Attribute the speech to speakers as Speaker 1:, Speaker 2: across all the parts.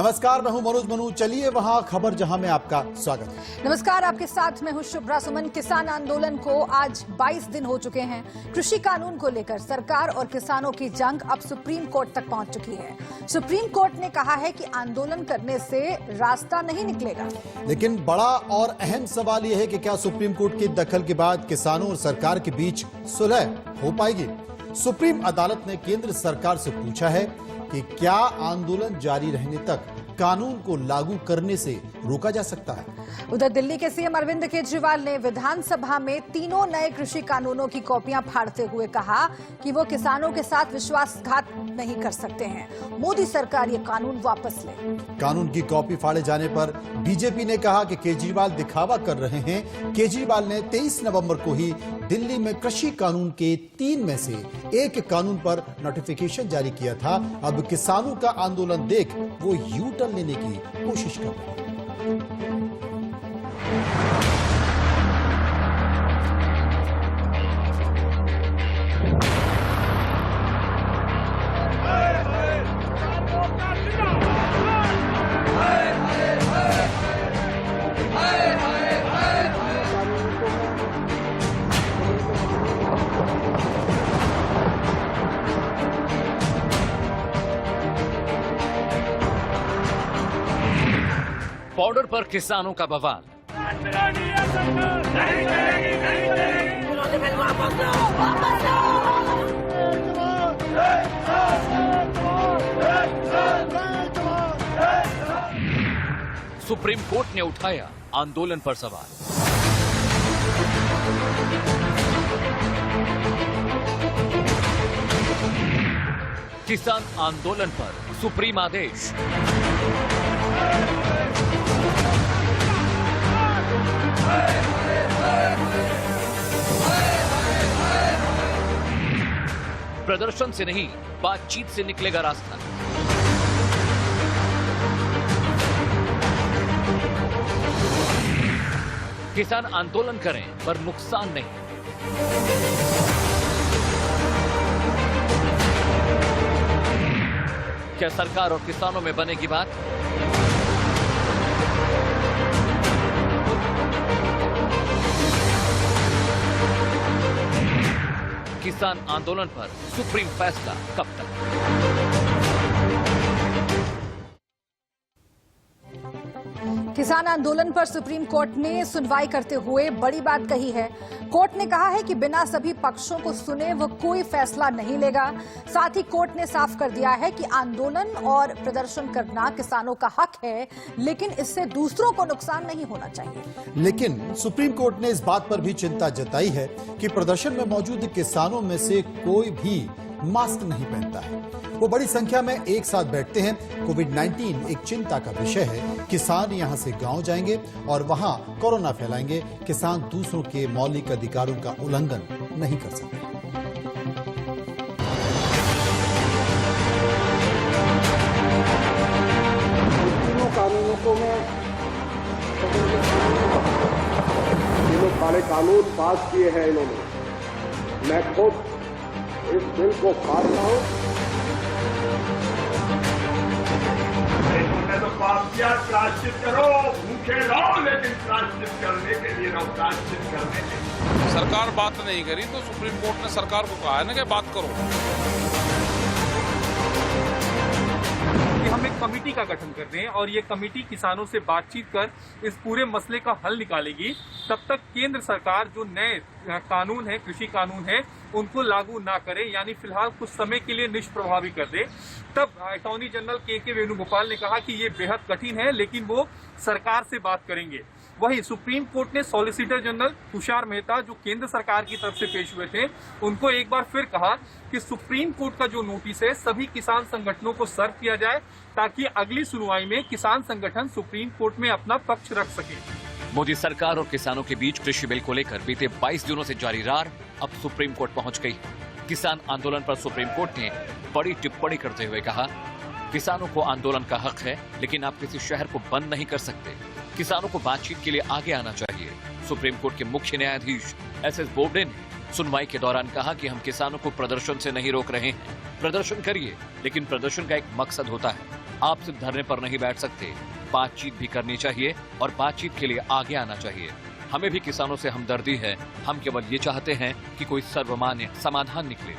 Speaker 1: नमस्कार, मैं हूं मनोज मनु। चलिए वहां खबर जहां में आपका स्वागत है।
Speaker 2: नमस्कार, आपके साथ मैं हूं शुभ्रा सुमन। किसान आंदोलन को आज 22 दिन हो चुके हैं। कृषि कानून को लेकर सरकार और किसानों की जंग अब सुप्रीम कोर्ट तक पहुंच चुकी है। सुप्रीम कोर्ट ने कहा है कि आंदोलन करने से रास्ता नहीं निकलेगा।
Speaker 1: लेकिन बड़ा और अहम सवाल यह है कि क्या सुप्रीम कोर्ट के दखल के बाद किसानों और सरकार के बीच सुलह हो पाएगी। सुप्रीम अदालत ने केंद्र सरकार से पूछा है कि क्या आंदोलन जारी रहने तक कानून को लागू करने से रोका जा सकता है।
Speaker 2: उधर दिल्ली के सीएम अरविंद केजरीवाल ने विधानसभा में तीनों नए कृषि कानूनों की कॉपियां फाड़ते हुए कहा कि वो किसानों के साथ विश्वासघात नहीं कर सकते हैं। मोदी सरकार ये कानून वापस ले। कानून
Speaker 1: की कॉपी फाड़े जाने पर बीजेपी ने कहा कि केजरीवाल दिखावा कर रहे हैं। केजरीवाल ने 23 नवंबर को ही दिल्ली में कृषि कानून के 3 में से एक कानून पर नोटिफिकेशन जारी किया था। अब किसानों का आंदोलन देख वो यू टर्न लेने की कोशिश कर रहे हैं।
Speaker 3: बॉर्डर पर किसानों का बवाल। सुप्रीम कोर्ट ने उठाया आंदोलन पर सवाल। किसान आंदोलन पर सुप्रीम आदेश। प्रदर्शन से नहीं, बातचीत से निकलेगा रास्ता। किसान आंदोलन करें पर नुकसान नहीं। क्या सरकार और किसानों में बनेगी बात? किसान आंदोलन पर सुप्रीम फैसला कब तक?
Speaker 2: किसान आंदोलन पर सुप्रीम कोर्ट ने सुनवाई करते हुए बड़ी बात कही है। कोर्ट ने कहा है कि बिना सभी पक्षों को सुने वो कोई फैसला नहीं लेगा। साथ ही कोर्ट ने साफ कर दिया है कि आंदोलन और प्रदर्शन करना किसानों का हक है, लेकिन इससे दूसरों को नुकसान नहीं होना चाहिए।
Speaker 1: लेकिन सुप्रीम कोर्ट ने इस बात पर भी चिंता जताई है कि प्रदर्शन में मौजूद किसानों में से कोई भी मास्क नहीं पहनता है। वो बड़ी संख्या में एक साथ बैठते हैं। कोविड-19 एक चिंता का विषय है। किसान यहां से गांव जाएंगे और वहां कोरोना फैलाएंगे। किसान दूसरों के मौलिक अधिकारों का उल्लंघन नहीं कर सकते।
Speaker 4: तीनों कानूनों को मैं तीनों सारे कानून पास किए हैं इन्होंने। मैं खुद इस बिल को फाड़ता हूं।
Speaker 5: इन्होंने तो पाप किया, प्रायश्चित करो, भूखे रहो, लेकिन प्रायश्चित करने के लिए रहो, प्रायश्चित करने के लिए।
Speaker 6: सरकार बात नहीं करी तो सुप्रीम कोर्ट ने सरकार को कहा है ना कि बात करो।
Speaker 7: हम एक कमेटी का गठन कर रहे हैं और ये कमेटी किसानों से बातचीत कर इस पूरे मसले का हल निकालेगी। तब तक केंद्र सरकार जो नए कानून है, कृषि कानून है, उनको लागू ना करे, यानी फिलहाल कुछ समय के लिए निष्प्रभावी कर दे। तब अटॉर्नी जनरल के वेणुगोपाल ने कहा कि ये बेहद कठिन है, लेकिन वो सरकार से बात करेंगे। वहीं सुप्रीम कोर्ट ने सॉलिसिटर जनरल तुषार मेहता, जो केंद्र सरकार की तरफ से पेश हुए थे, उनको एक बार फिर कहा कि सुप्रीम कोर्ट का जो नोटिस है सभी किसान संगठनों को सर्व किया जाए, ताकि अगली सुनवाई में किसान संगठन सुप्रीम कोर्ट में अपना पक्ष रख सके।
Speaker 3: मोदी सरकार और किसानों के बीच कृषि बिल को लेकर बीते 22 दिनों से जारी रार अब सुप्रीम कोर्ट पहुंच गई। किसान आंदोलन पर सुप्रीम कोर्ट ने बड़ी टिप्पणी करते हुए कहा, किसानों को आंदोलन का हक है, लेकिन आप किसी शहर को बंद नहीं कर सकते। किसानों को बातचीत के लिए आगे आना चाहिए। सुप्रीम कोर्ट के मुख्य न्यायाधीश एस.एस. बोबडे ने सुनवाई के दौरान कहा कि हम किसानों को प्रदर्शन से नहीं रोक रहे हैं। प्रदर्शन करिए, लेकिन प्रदर्शन का एक मकसद होता है। आप सिर्फ धरने पर नहीं बैठ सकते, बातचीत भी करनी चाहिए और बातचीत के लिए आगे आना चाहिए। हमें भी किसानों से हमदर्दी है, हम केवल ये चाहते हैं कि कोई सर्वमान्य समाधान निकले।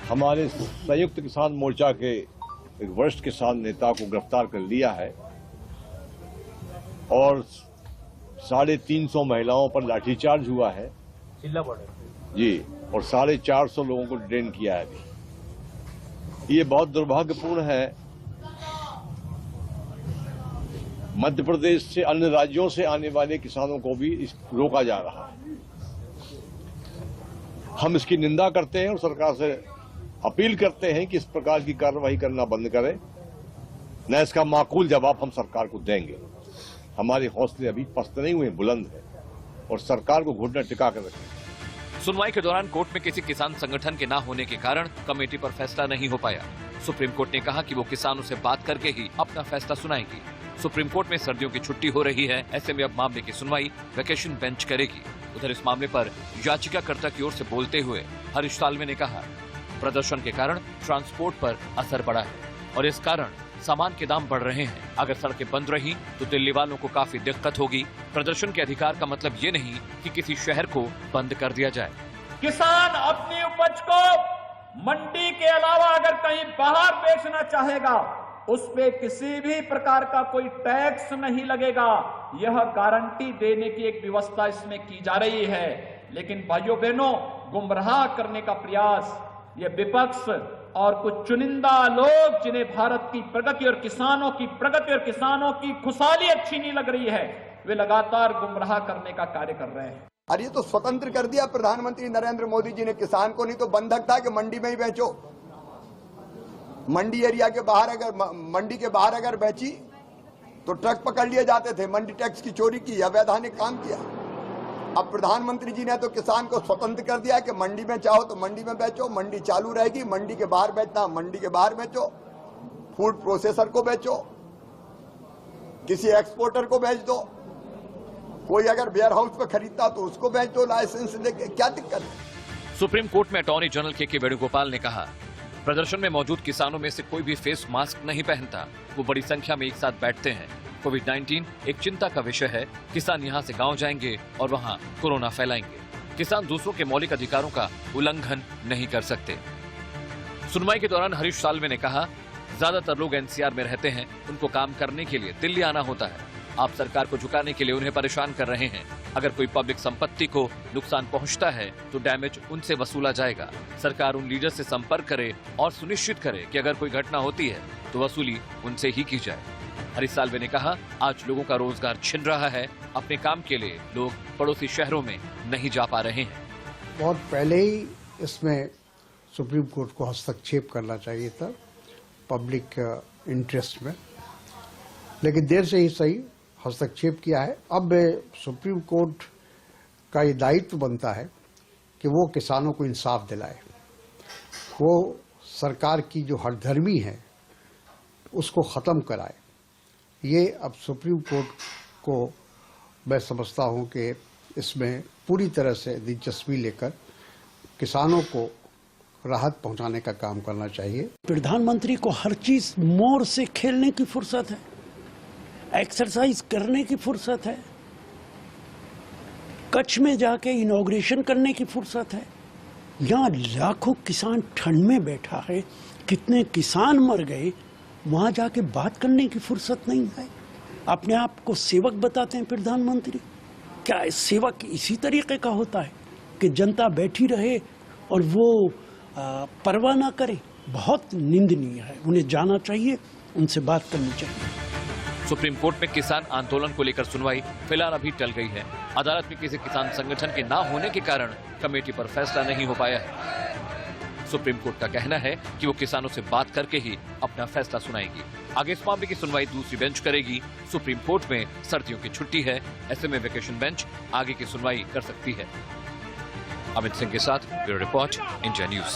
Speaker 8: हमारे संयुक्त किसान मोर्चा के एक वरिष्ठ किसान नेता को गिरफ्तार कर लिया है और 350 महिलाओं पर लाठीचार्ज हुआ है जी, और 450 लोगों को डिटेन किया है अभी। ये बहुत दुर्भाग्यपूर्ण है। मध्य प्रदेश से अन्य राज्यों से आने वाले किसानों को भी रोका जा रहा है। हम इसकी निंदा करते हैं और सरकार से अपील करते हैं कि इस प्रकार की कार्रवाई करना बंद करे, न इसका माकूल जवाब हम सरकार को देंगे। हमारे हौसले अभी पस्त नहीं हुए, बुलंद है और सरकार को घुटना टिका कर रखें।
Speaker 3: सुनवाई के दौरान कोर्ट में किसी किसान संगठन के न होने के कारण कमेटी पर फैसला नहीं हो पाया। सुप्रीम कोर्ट ने कहा कि वो किसानों से बात करके ही अपना फैसला सुनाएगी। सुप्रीम कोर्ट में सर्दियों की छुट्टी हो रही है, ऐसे में अब मामले की सुनवाई वेकेशन बेंच करेगी। उधर इस मामले पर याचिकाकर्ता की ओर से बोलते हुए हरीश साल्वे ने कहा, प्रदर्शन के कारण ट्रांसपोर्ट पर असर पड़ा है और इस कारण सामान के दाम बढ़ रहे हैं। अगर सड़कें बंद रही तो दिल्ली वालों को काफी दिक्कत होगी। प्रदर्शन के अधिकार का मतलब ये नहीं कि किसी शहर को बंद कर दिया जाए।
Speaker 9: किसान अपनी उपज को मंडी के अलावा अगर कहीं बाहर बेचना चाहेगा, उस पे किसी भी प्रकार का कोई टैक्स नहीं लगेगा। यह गारंटी देने की एक व्यवस्था इसमें की जा रही है। लेकिन भाइयों बहनों, गुमराह करने का प्रयास ये विपक्ष और कुछ चुनिंदा लोग, जिन्हें भारत की प्रगति और किसानों की प्रगति और किसानों की खुशहाली अच्छी नहीं लग रही है, वे लगातार गुमराह करने का कार्य कर रहे हैं।
Speaker 10: और ये तो स्वतंत्र कर दिया प्रधानमंत्री नरेंद्र मोदी जी ने किसान को, नहीं तो बंधक था कि मंडी में ही बेचो। मंडी एरिया के बाहर अगर मंडी के बाहर अगर बेची तो ट्रक पकड़ लिए जाते थे, मंडी टैक्स की चोरी की, अवैधानिक काम किया। अब प्रधानमंत्री जी ने तो किसान को स्वतंत्र कर दिया कि मंडी में चाहो तो मंडी में बेचो, मंडी चालू रहेगी, मंडी के बाहर बेचना मंडी के बाहर बेचो, फूड प्रोसेसर को बेचो, किसी एक्सपोर्टर को बेच दो, कोई अगर वेयर हाउस पे खरीदता तो उसको बेच दो लाइसेंस लेके, क्या दिक्कत है।
Speaker 3: सुप्रीम कोर्ट में अटॉर्नी जनरल के वेणुगोपाल ने कहा, प्रदर्शन में मौजूद किसानों में से कोई भी फेस मास्क नहीं पहनता, वो बड़ी संख्या में एक साथ बैठते हैं। कोविड-19 एक चिंता का विषय है। किसान यहाँ से गांव जाएंगे और वहाँ कोरोना फैलाएंगे। किसान दूसरों के मौलिक अधिकारों का उल्लंघन नहीं कर सकते। सुनवाई के दौरान हरीश साल्वे ने कहा, ज्यादातर लोग एनसीआर में रहते हैं, उनको काम करने के लिए दिल्ली आना होता है। आप सरकार को झुकाने के लिए उन्हें परेशान कर रहे हैं। अगर कोई पब्लिक संपत्ति को नुकसान पहुंचता है तो डैमेज उनसे वसूला जाएगा। सरकार उन लीडर से संपर्क करे और सुनिश्चित करे कि अगर कोई घटना होती है तो वसूली उनसे ही की जाए। हरीश साल्वे ने कहा, आज लोगों का रोजगार छिन रहा है, अपने काम के लिए लोग पड़ोसी शहरों में नहीं जा पा रहे हैं।
Speaker 11: बहुत पहले ही इसमें सुप्रीम कोर्ट को हस्तक्षेप करना चाहिए था पब्लिक इंटरेस्ट में, लेकिन देर से ही सही हस्तक्षेप किया है। अब सुप्रीम कोर्ट का ये दायित्व बनता है कि वो किसानों को इंसाफ दिलाए, वो सरकार की जो हठधर्मी है उसको ख़त्म कराए। ये अब सुप्रीम कोर्ट को मैं समझता हूं कि इसमें पूरी तरह से दिलचस्पी लेकर किसानों को राहत पहुंचाने का काम करना चाहिए।
Speaker 12: प्रधानमंत्री को हर चीज मोर से खेलने की फुर्सत है, एक्सरसाइज करने की फुर्सत है, कच्छ में जाके इनॉग्रेशन करने की फुर्सत है। यहाँ लाखों किसान ठंड में बैठा है, कितने किसान मर गए, वहां जाके बात करने की फुर्सत नहीं है। अपने आप को सेवक बताते हैं प्रधानमंत्री। क्या सेवक इसी तरीके का होता है कि जनता बैठी रहे और वो परवाह ना करे? बहुत निंदनीय है। उन्हें जाना चाहिए, उनसे बात करनी चाहिए।
Speaker 3: सुप्रीम कोर्ट में किसान आंदोलन को लेकर सुनवाई फिलहाल अभी टल गई है। अदालत में किसी किसान संगठन के ना होने के कारण कमेटी पर फैसला नहीं हो पाया है। सुप्रीम कोर्ट का कहना है कि वो किसानों से बात करके ही अपना फैसला सुनाएगी। आगे इस मामले की सुनवाई दूसरी बेंच करेगी। सुप्रीम कोर्ट में सर्दियों की छुट्टी है, ऐसे में वेकेशन बेंच आगे की सुनवाई कर सकती है। अमित सिंह के साथ ब्यूरो रिपोर्ट, इंडिया न्यूज।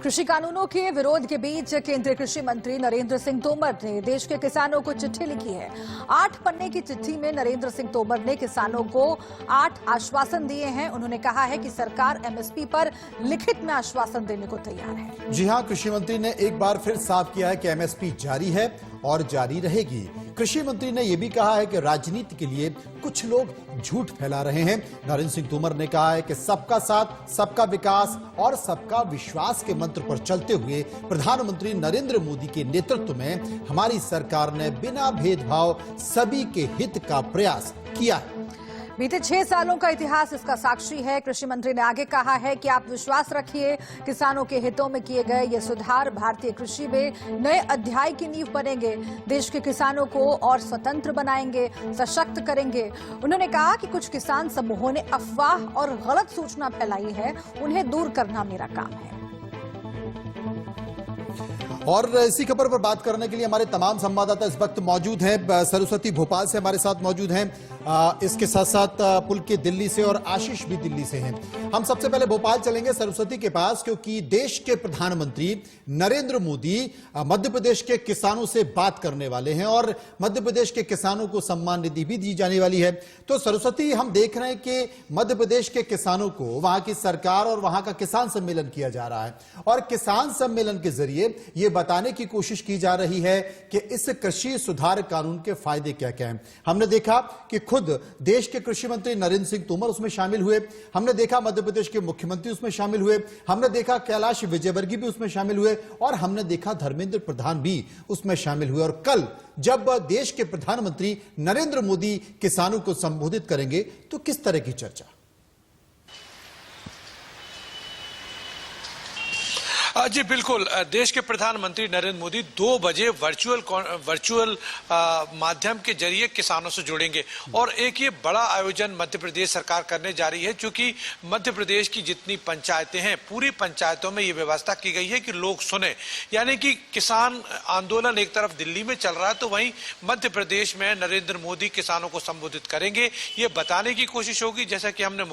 Speaker 2: कृषि कानूनों के विरोध के बीच केंद्रीय कृषि मंत्री नरेंद्र सिंह तोमर ने देश के किसानों को चिट्ठी लिखी है। 8 पन्ने की चिट्ठी में नरेंद्र सिंह तोमर ने किसानों को 8 आश्वासन दिए हैं। उन्होंने कहा है कि सरकार एमएसपी पर लिखित में आश्वासन देने को तैयार है।
Speaker 1: जी हां, कृषि मंत्री ने एक बार फिर साफ किया है कि एमएसपी जारी है और जारी रहेगी। कृषि मंत्री ने यह भी कहा है कि राजनीति के लिए कुछ लोग झूठ फैला रहे हैं। नरेंद्र सिंह तोमर ने कहा है कि सबका साथ, सबका विकास और सबका विश्वास के मंत्र पर चलते हुए प्रधानमंत्री नरेंद्र मोदी के नेतृत्व में हमारी सरकार ने बिना भेदभाव सभी के हित का प्रयास किया है।
Speaker 2: बीते 6 सालों का इतिहास इसका साक्षी है। कृषि मंत्री ने आगे कहा है कि आप विश्वास रखिए, किसानों के हितों में किए गए ये सुधार भारतीय कृषि में नए अध्याय की नींव बनेंगे, देश के किसानों को और स्वतंत्र बनाएंगे, सशक्त करेंगे। उन्होंने कहा कि कुछ किसान समूहों ने अफवाह और गलत सूचना फैलाई है, उन्हें दूर करना मेरा काम है।
Speaker 1: और इसी खबर पर बात करने के लिए हमारे तमाम संवाददाता इस वक्त मौजूद हैं। सरस्वती भोपाल से हमारे साथ मौजूद हैं, इसके साथ साथ पुलकित दिल्ली से और आशीष भी दिल्ली से हैं। हम सबसे पहले भोपाल चलेंगे सरस्वती के पास, क्योंकि देश के प्रधानमंत्री नरेंद्र मोदी मध्य प्रदेश के किसानों से बात करने वाले हैं और मध्य प्रदेश के किसानों को सम्मान निधि भी दी जाने वाली है। तो सरस्वती, हम देख रहे हैं कि मध्य प्रदेश के किसानों को वहां की सरकार और वहां का किसान सम्मेलन किया जा रहा है और किसान सम्मेलन के जरिए यह बताने की कोशिश की जा रही है कि इस कृषि सुधार कानून के फायदे क्या क्या हैं। हमने देखा कि खुद देश के कृषि मंत्री नरेंद्र सिंह तोमर उसमें शामिल हुए, हमने देखा मध्य प्रदेश के मुख्यमंत्री उसमें शामिल हुए, हमने देखा कैलाश विजयवर्गीय भी उसमें शामिल हुए और हमने देखा धर्मेंद्र प्रधान भी उसमें शामिल हुए। और कल जब देश के प्रधानमंत्री नरेंद्र मोदी किसानों को संबोधित करेंगे तो किस तरह की चर्चा?
Speaker 13: जी बिल्कुल, देश के प्रधानमंत्री नरेंद्र मोदी 2 बजे वर्चुअल माध्यम के जरिए किसानों से जुड़ेंगे और एक ये बड़ा आयोजन मध्य प्रदेश सरकार करने जा रही है, क्योंकि मध्य प्रदेश की जितनी पंचायतें हैं, पूरी पंचायतों में ये व्यवस्था की गई है कि लोग सुने। यानी कि किसान आंदोलन एक तरफ दिल्ली में चल रहा है तो वहीं मध्य प्रदेश में नरेंद्र मोदी किसानों को संबोधित करेंगे। ये बताने की कोशिश होगी, जैसा कि हमने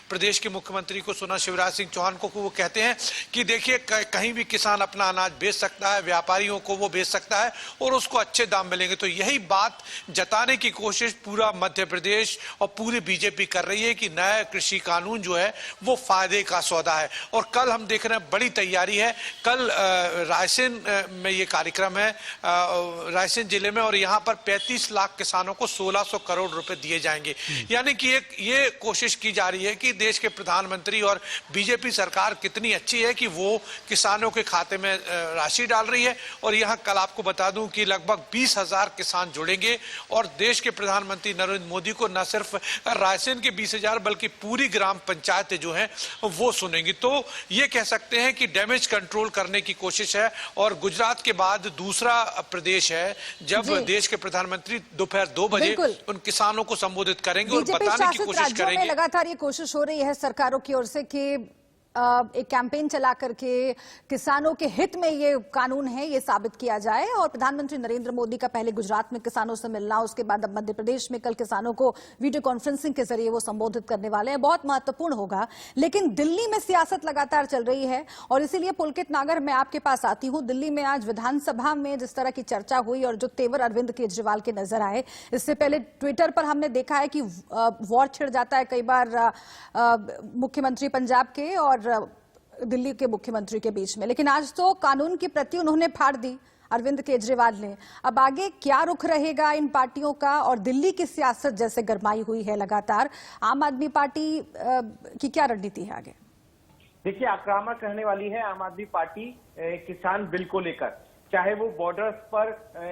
Speaker 13: प्रदेश के मुख्यमंत्री को सुना, शिवराज सिंह चौहान को, वो कहते हैं कि देखिए कहीं भी किसान अपना अनाज बेच सकता है, व्यापारियों को वो बेच सकता है और उसको अच्छे दाम मिलेंगे। तो यही बात जताने की कोशिश पूरा मध्य प्रदेश और पूरी बीजेपी कर रही है कि नया कृषि कानून जो है वो फायदे का सौदा है। और कल हम देख रहे हैं बड़ी तैयारी है, कल रायसेन में ये कार्यक्रम है, रायसेन जिले में, और यहाँ पर 35 लाख किसानों को 1600 करोड़ रुपए दिए जाएंगे। यानी कि एक ये कोशिश की जा रही है कि देश के प्रधानमंत्री और बीजेपी सरकार कितनी अच्छी है कि वो किसानों के खाते में राशि डाल रही है। और यहां कल आपको बता दूं कि लगभग 20,000 किसान जुड़ेंगे और देश के प्रधानमंत्री नरेंद्र मोदी को न सिर्फ रायसेन के 20,000 बल्कि पूरी ग्राम पंचायतें जो हैं वो सुनेंगी। तो ये कह सकते हैं कि डैमेज कंट्रोल करने की कोशिश है। और गुजरात के बाद दूसरा प्रदेश है जब देश के प्रधानमंत्री दोपहर 2 बजे उन किसानों को संबोधित करेंगे और बताने की कोशिश करेंगे।
Speaker 2: लगातार ये कोशिश हो रही है सरकारों की ओर से कि एक कैंपेन चला करके किसानों के हित में ये कानून है ये साबित किया जाए। और प्रधानमंत्री नरेंद्र मोदी का पहले गुजरात में किसानों से मिलना, उसके बाद अब मध्य प्रदेश में कल किसानों को वीडियो कॉन्फ्रेंसिंग के जरिए वो संबोधित करने वाले हैं, बहुत महत्वपूर्ण होगा। लेकिन दिल्ली में सियासत लगातार चल रही है और इसीलिए पुलकित नागर, मैं आपके पास आती हूँ। दिल्ली में आज विधानसभा में जिस तरह की चर्चा हुई और जो तेवर अरविंद केजरीवाल के नजर आए, इससे पहले ट्विटर पर हमने देखा है कि वॉर छिड़ जाता है कई बार मुख्यमंत्री पंजाब के और दिल्ली के मुख्यमंत्री के बीच में, लेकिन आज तो कानून की प्रति उन्होंने फाड़ दी अरविंद केजरीवाल ने। अब आगे क्या रुख रहेगा इन पार्टियों का? और दिल्ली की सियासत जैसे गरमाई हुई है लगातार, आम आदमी पार्टी की क्या रणनीति है आगे?
Speaker 14: देखिए, आक्रामक रहने वाली है आम आदमी पार्टी किसान बिल को लेकर, चाहे वो बॉर्डर्स पर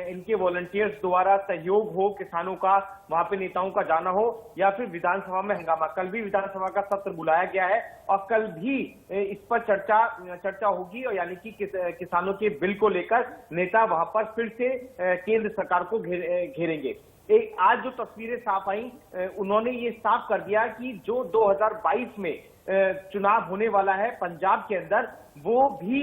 Speaker 14: इनके वॉलंटियर्स द्वारा सहयोग हो किसानों का, वहां पे नेताओं का जाना हो, या फिर विधानसभा में हंगामा। कल भी विधानसभा का सत्र बुलाया गया है और कल भी इस पर चर्चा होगी, और यानी कि किसानों के बिल को लेकर नेता वहां पर फिर से केंद्र सरकार को घेरेंगे। आज जो तस्वीरें साफ आई, उन्होंने ये साफ कर दिया कि जो 2022 में चुनाव होने वाला है पंजाब के अंदर, वो भी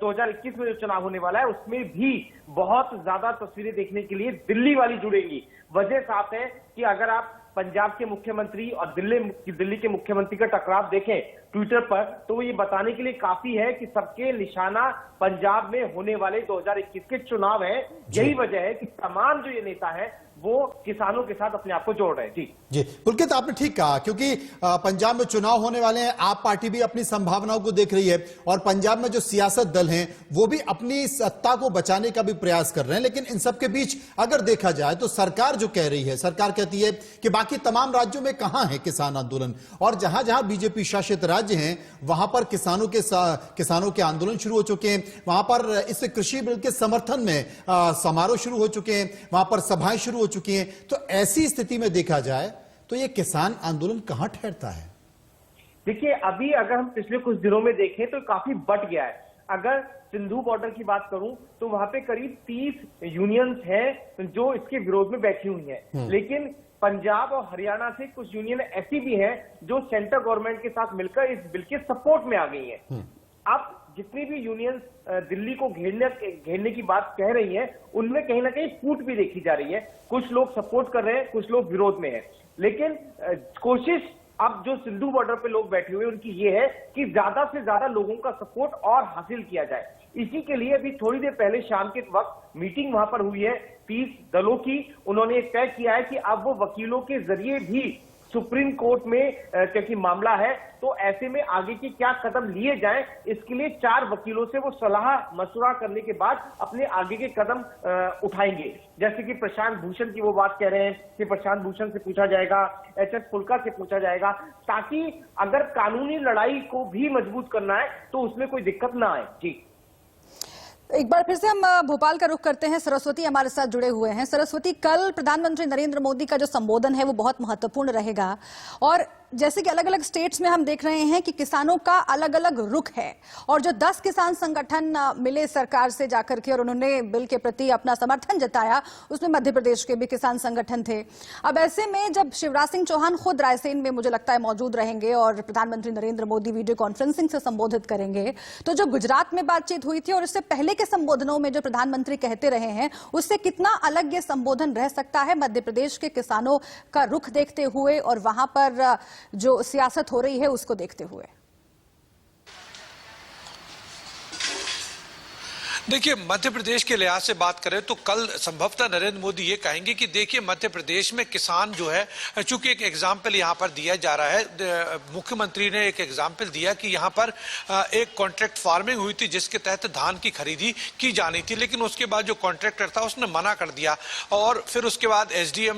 Speaker 14: 2021 में जो चुनाव होने वाला है उसमें भी बहुत ज्यादा तस्वीरें देखने के लिए दिल्ली वाली जुड़ेंगी। वजह साफ है कि अगर आप पंजाब के मुख्यमंत्री और दिल्ली के मुख्यमंत्री का टकराव देखें ट्विटर पर, तो ये बताने के लिए काफी है कि सबके निशाना पंजाब में होने वाले 2021 के चुनाव है। यही वजह है कि तमाम जो ये नेता है वो किसानों के साथ अपने आप को जोड़ रहे हैं। जी
Speaker 1: पुलकित, आपने ठीक कहा, क्योंकि पंजाब में चुनाव होने वाले हैं। आप पार्टी भी अपनी संभावनाओं को देख रही है और पंजाब में जो सियासत दल हैं वो भी अपनी सत्ता को बचाने का भी प्रयास कर रहे हैं। लेकिन इन सबके बीच अगर देखा जाए तो सरकार जो कह रही है, सरकार कहती है कि बाकी तमाम राज्यों में कहां है किसान आंदोलन, और जहां जहां बीजेपी शासित राज्य हैं वहां पर किसानों के आंदोलन शुरू हो चुके हैं। वहां पर इस कृषि बिल के समर्थन में समारोह शुरू हो चुके हैं, वहां पर सभाएं शुरू हो चुकी हैं। तो ऐसी स्थिति में देखा जाए तो ये किसान आंदोलन कहां ठहरता है?
Speaker 14: देखिए, अभी अगर हम पिछले कुछ दिनों में देखें तो काफी बढ़ गया है। अगर सिंधु बॉर्डर की बात करूं तो वहां पे करीब 30 यूनियंस हैं जो इसके विरोध में बैठी हुई हैं। लेकिन पंजाब और हरियाणा से कुछ यूनियन ऐसी भी हैं जो सेंट्रल गवर्नमेंट के साथ मिलकर इस बिल के सपोर्ट में आ गई हैं। अब जितनी भी यूनियन दिल्ली को घेरने की बात कह रही हैं, उनमें कहीं ना कहीं फूट भी देखी जा रही है। कुछ लोग सपोर्ट कर रहे हैं, कुछ लोग विरोध में हैं। लेकिन कोशिश अब जो सिंधु बॉर्डर पे लोग बैठे हुए उनकी ये है कि ज्यादा से ज्यादा लोगों का सपोर्ट और हासिल किया जाए। इसी के लिए अभी थोड़ी देर पहले शाम के वक्त मीटिंग वहां पर हुई है 30 दलों की। उन्होंने तय किया है कि अब वो वकीलों के जरिए भी सुप्रीम कोर्ट में, क्योंकि मामला है तो ऐसे में आगे की क्या कदम लिए जाएं, इसके लिए 4 वकीलों से वो सलाह मशवरा करने के बाद अपने आगे के कदम उठाएंगे। जैसे कि प्रशांत भूषण की वो बात कह रहे हैं कि प्रशांत भूषण से पूछा जाएगा, एचएस फुल्का से पूछा जाएगा, ताकि अगर कानूनी लड़ाई को भी मजबूत करना है तो उसमें कोई दिक्कत ना आए। जी,
Speaker 2: एक बार फिर से हम भोपाल का रुख करते हैं। सरस्वती हमारे साथ जुड़े हुए हैं। सरस्वती, कल प्रधानमंत्री नरेंद्र मोदी का जो संबोधन है वो बहुत महत्वपूर्ण रहेगा, और जैसे कि अलग अलग स्टेट्स में हम देख रहे हैं कि किसानों का अलग अलग रुख है, और जो 10 किसान संगठन मिले सरकार से जाकर के और उन्होंने बिल के प्रति अपना समर्थन जताया, उसमें मध्य प्रदेश के भी किसान संगठन थे। अब ऐसे में जब शिवराज सिंह चौहान खुद रायसेन में मुझे लगता है मौजूद रहेंगे और प्रधानमंत्री नरेंद्र मोदी वीडियो कॉन्फ्रेंसिंग से संबोधित करेंगे, तो जो गुजरात में बातचीत हुई थी और इससे पहले के संबोधनों में जो प्रधानमंत्री कहते रहे हैं, उससे कितना अलग ये संबोधन रह सकता है मध्य प्रदेश के किसानों का रुख देखते हुए और वहां पर जो सियासत हो रही है उसको देखते हुए?
Speaker 13: देखिए, मध्य प्रदेश के लिहाज से बात करें तो कल संभवतः नरेंद्र मोदी ये कहेंगे कि देखिए मध्य प्रदेश में किसान जो है, चूंकि एक एग्जाम्पल यहाँ पर दिया जा रहा है, मुख्यमंत्री ने एक एग्जाम्पल दिया कि यहाँ पर एक कॉन्ट्रैक्ट फार्मिंग हुई थी जिसके तहत धान की खरीदी की जानी थी, लेकिन उसके बाद जो कॉन्ट्रैक्टर था उसने मना कर दिया, और फिर उसके बाद एसडीएम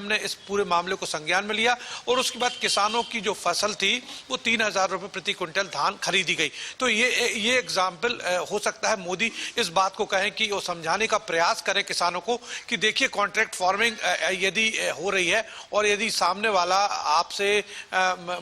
Speaker 13: ने इस पूरे मामले को संज्ञान में लिया, और उसके बाद किसानों की जो फसल थी वो 3000 रुपये प्रति क्विंटल धान खरीदी गई। तो ये एग्जाम्पल हो सकता है मोदी इस बात को कहें कि वो समझाने का प्रयास करें किसानों को कि देखिए कॉन्ट्रैक्ट फार्मिंग यदि हो रही है और यदि सामने वाला आपसे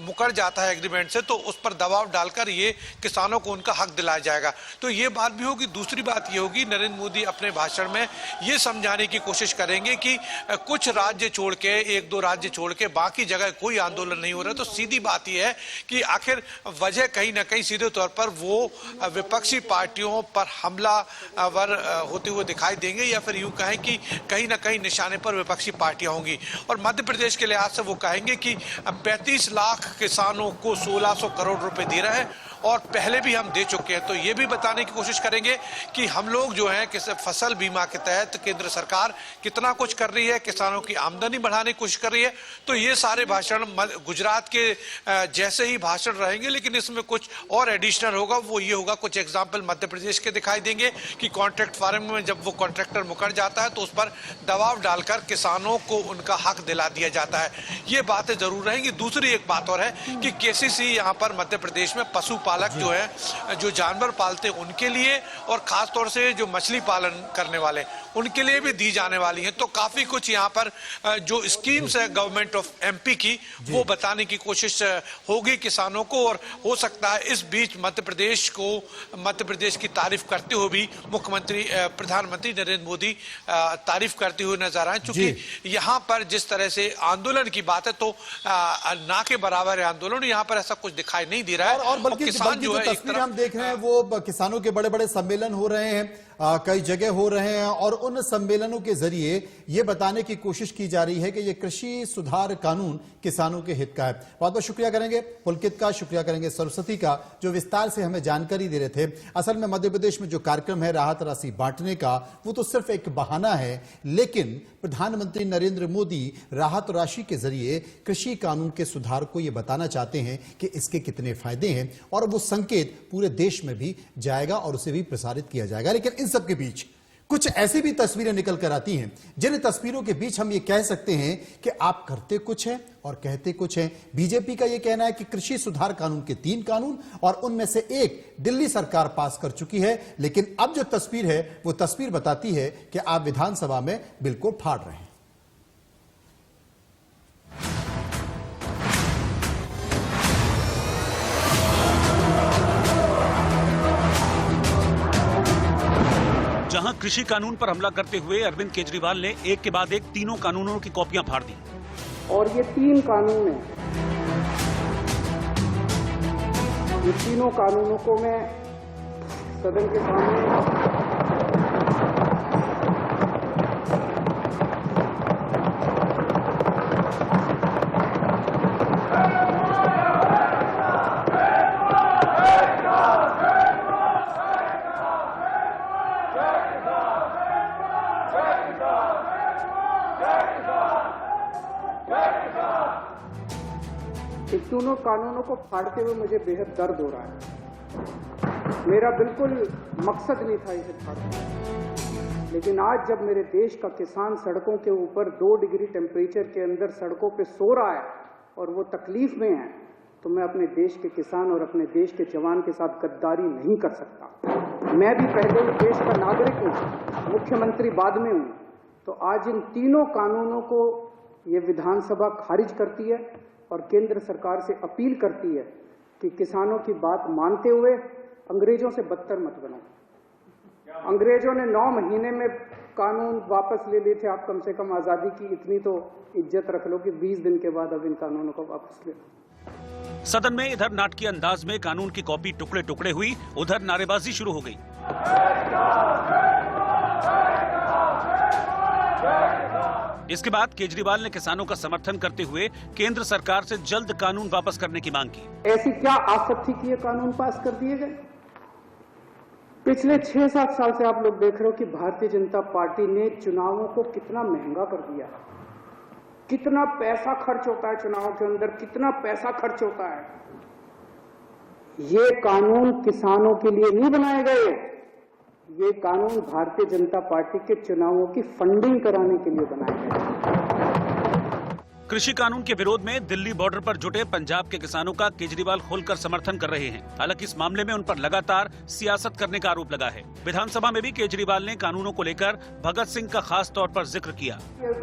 Speaker 13: मुकर जाता है एग्रीमेंट से, तो उस पर दबाव डालकर ये किसानों को उनका हक दिलाया जाएगा। तो ये बात भी होगी। दूसरी बात ये होगी, नरेंद्र मोदी अपने भाषण में ये समझाने की कोशिश करेंगे कि कुछ राज्य छोड़ के, 1-2 राज्य छोड़ के बाकी जगह कोई आंदोलन नहीं हो रहा। तो सीधी बात यह है कि आखिर वजह कहीं ना कहीं सीधे तौर पर वो विपक्षी पार्टियों पर हमलावर होते हुए दिखाई देंगे, या फिर यूं कहें कि कहीं ना कहीं निशाने पर विपक्षी पार्टियां होंगी। और मध्य प्रदेश के लिहाज से वो कहेंगे कि 35 लाख किसानों को 1600 करोड़ रुपए दे रहे हैं, और पहले भी हम दे चुके हैं। तो ये भी बताने की कोशिश करेंगे कि हम लोग जो है कि फसल बीमा के तहत केंद्र सरकार कितना कुछ कर रही है, किसानों की आमदनी बढ़ाने की कोशिश कर रही है। तो ये सारे भाषण गुजरात के जैसे ही भाषण रहेंगे, लेकिन इसमें कुछ और एडिशनल होगा। वो ये होगा, कुछ एग्जाम्पल मध्य प्रदेश के दिखाई देंगे कि कॉन्ट्रैक्ट फार्मिंग में जब वो कॉन्ट्रैक्टर मुकर जाता है तो उस पर दबाव डालकर किसानों को उनका हक दिला दिया जाता है। ये बातें जरूर रहेंगी। दूसरी एक बात और है कि केसीसी यहाँ पर मध्य प्रदेश में पशुपालक जो है, जो जानवर पालते हैं उनके लिए, और खास तौर से जो मछली पालन करने वाले उनके लिए भी दी जाने वाली है। तो काफी कुछ यहाँ पर जो स्कीम्स है गवर्नमेंट ऑफ एमपी की, वो बताने की कोशिश होगी किसानों को। और हो सकता है इस बीच मध्य प्रदेश की तारीफ करते हुए भी प्रधानमंत्री नरेंद्र मोदी तारीफ करते हुए नजर आए। चूंकि यहाँ पर जिस तरह से आंदोलन की बात है तो ना के बराबर है आंदोलन, यहाँ पर ऐसा कुछ दिखाई नहीं दे रहा है।
Speaker 1: और बल्कि जो तस्वीर हम देख रहे हैं वो किसानों के बड़े बड़े सम्मेलन हो रहे हैं। कई जगह हो रहे हैं और उन सम्मेलनों के जरिए ये बताने की कोशिश की जा रही है कि ये कृषि सुधार कानून किसानों के हित का है। बहुत बहुत शुक्रिया करेंगे पुलकित का, शुक्रिया करेंगे सरस्वती का, जो विस्तार से हमें जानकारी दे रहे थे। असल में मध्य प्रदेश में जो कार्यक्रम है राहत राशि बांटने का, वो तो सिर्फ एक बहाना है, लेकिन प्रधानमंत्री नरेंद्र मोदी राहत राशि के जरिए कृषि कानून के सुधार को यह बताना चाहते हैं कि इसके कितने फायदे हैं और वो संकेत पूरे देश में भी जाएगा और उसे भी प्रसारित किया जाएगा। लेकिन इन सब के बीच कुछ ऐसी भी तस्वीरें निकल कर आती हैं जिन तस्वीरों के बीच हम ये कह सकते हैं कि आप करते कुछ हैं और कहते कुछ हैं। बीजेपी का ये कहना है कि कृषि सुधार कानून के 3 कानून और उनमें से एक दिल्ली सरकार पास कर चुकी है, लेकिन अब जो तस्वीर है वो तस्वीर बताती है कि आप विधानसभा में बिल को फाड़ रहे हैं।
Speaker 15: जहां कृषि कानून पर हमला करते हुए अरविंद केजरीवाल ने एक के बाद एक तीनों कानूनों की कॉपियां फाड़ दी।
Speaker 16: और ये 3 कानून हैं, ये तीनों कानूनों को मैं सदन के सामने दोनों कानूनों को फाड़ते हुए मुझे बेहद दर्द हो रहा है। मेरा बिल्कुल मकसद नहीं था इसे फाड़ना, लेकिन आज जब मेरे देश का किसान सड़कों के ऊपर 2 डिग्री टेम्परेचर के अंदर सड़कों पे सो रहा है और वो तकलीफ में है, तो मैं अपने देश के किसान और अपने देश के जवान के साथ गद्दारी नहीं कर सकता। मैं भी पहले ही देश का नागरिक हूँ, मुख्यमंत्री बाद में हूँ। तो आज इन तीनों कानूनों को ये विधानसभा खारिज करती है और केंद्र सरकार से अपील करती है कि किसानों की बात मानते हुए अंग्रेजों से बदतर मत बनो। अंग्रेजों ने 9 महीने में कानून वापस ले लिए थे, आप कम से कम आजादी की इतनी तो इज्जत रख लो कि 20 दिन के बाद अब इन कानूनों को वापस ले लो।
Speaker 15: सदन में इधर नाटकीय अंदाज में कानून की कॉपी टुकड़े टुकड़े हुई, उधर नारेबाजी शुरू हो गई। इसके बाद केजरीवाल ने किसानों का समर्थन करते हुए केंद्र सरकार से जल्द कानून वापस करने की मांग की।
Speaker 16: ऐसी क्या आफत थी कि ये कानून पास कर दिए गए? पिछले 6-7 साल से आप लोग देख रहे हो कि भारतीय जनता पार्टी ने चुनावों को कितना महंगा कर दिया, कितना पैसा खर्च होता है चुनावों के अंदर, कितना पैसा खर्च होता है। ये कानून किसानों के लिए नहीं बनाए गए, ये कानून भारतीय जनता पार्टी के चुनावों की फंडिंग कराने के लिए बनाए गए।
Speaker 15: कृषि कानून के विरोध में दिल्ली बॉर्डर पर जुटे पंजाब के किसानों का केजरीवाल खुलकर समर्थन कर रहे हैं। हालांकि इस मामले में उन पर लगातार सियासत करने का आरोप लगा है। विधानसभा में भी केजरीवाल ने कानूनों को लेकर भगत सिंह का खास तौर पर जिक्र किया।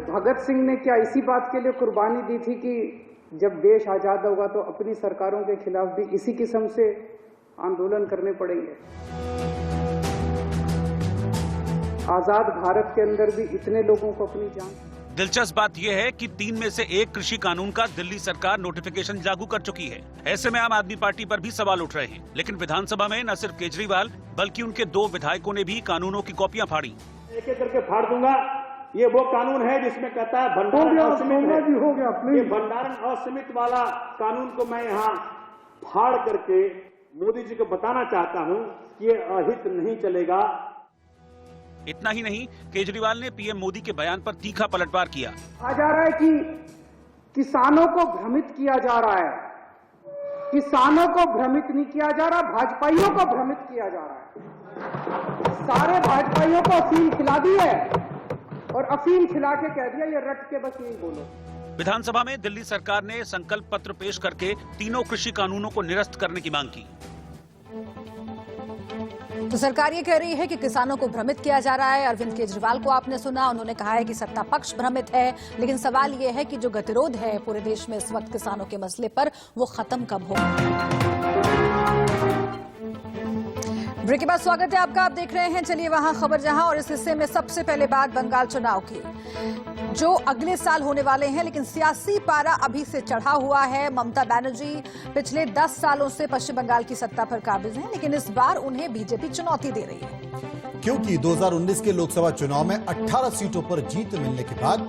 Speaker 16: भगत सिंह ने क्या इसी बात के लिए कुर्बानी दी थी कि जब देश आजाद होगा तो अपनी सरकारों के खिलाफ भी इसी किस्म से आंदोलन करने पड़ेंगे। आजाद भारत के अंदर भी इतने लोगों को अपनी जान।
Speaker 15: दिलचस्प बात यह है कि 3 में से 1 कृषि कानून का दिल्ली सरकार नोटिफिकेशन लागू कर चुकी है। ऐसे में आम आदमी पार्टी पर भी सवाल उठ रहे हैं। लेकिन विधानसभा में न सिर्फ केजरीवाल बल्कि उनके 2 विधायकों ने भी कानूनों की कॉपियां फाड़ी।
Speaker 17: एक एक करके फाड़ दूंगा। ये वो कानून है जिसमें कहता है भंडारण असीमित वाला कानून को मैं यहाँ फाड़ करके मोदी जी को बताना चाहता हूँ कि ये अहित नहीं चलेगा।
Speaker 15: इतना ही नहीं, केजरीवाल ने पीएम मोदी के बयान पर तीखा पलटवार किया।
Speaker 16: कहा जा रहा है कि किसानों को भ्रमित किया जा रहा है। किसानों को भ्रमित नहीं किया जा रहा, भाजपाइयों को भ्रमित किया जा रहा है। सारे भाजपाइयों को अफीम खिला दी है और अफीम खिला के कह दिया ये रट के बस यही बोलो।
Speaker 15: विधानसभा में दिल्ली सरकार ने संकल्प पत्र पेश करके तीनों कृषि कानूनों को निरस्त करने की मांग की।
Speaker 2: तो सरकार ये कह रही है कि किसानों को भ्रमित किया जा रहा है। अरविंद केजरीवाल को आपने सुना, उन्होंने कहा है कि सत्ता पक्ष भ्रमित है। लेकिन सवाल ये है कि जो गतिरोध है पूरे देश में इस वक्त किसानों के मसले पर, वो खत्म कब होगा। ब्रेक के बाद स्वागत है आपका। आप देख रहे हैं चलिए वहां खबर जहां, और इस हिस्से में सबसे पहले बात बंगाल चुनाव की, जो अगले साल होने वाले हैं। लेकिन सियासी पारा अभी से चढ़ा हुआ है। ममता बनर्जी पिछले 10 सालों से पश्चिम बंगाल की सत्ता पर काबिज हैं, लेकिन इस बार उन्हें बीजेपी चुनौती दे रही है।
Speaker 1: क्योंकि 2019 के लोकसभा चुनाव में 18 सीटों पर जीत मिलने के बाद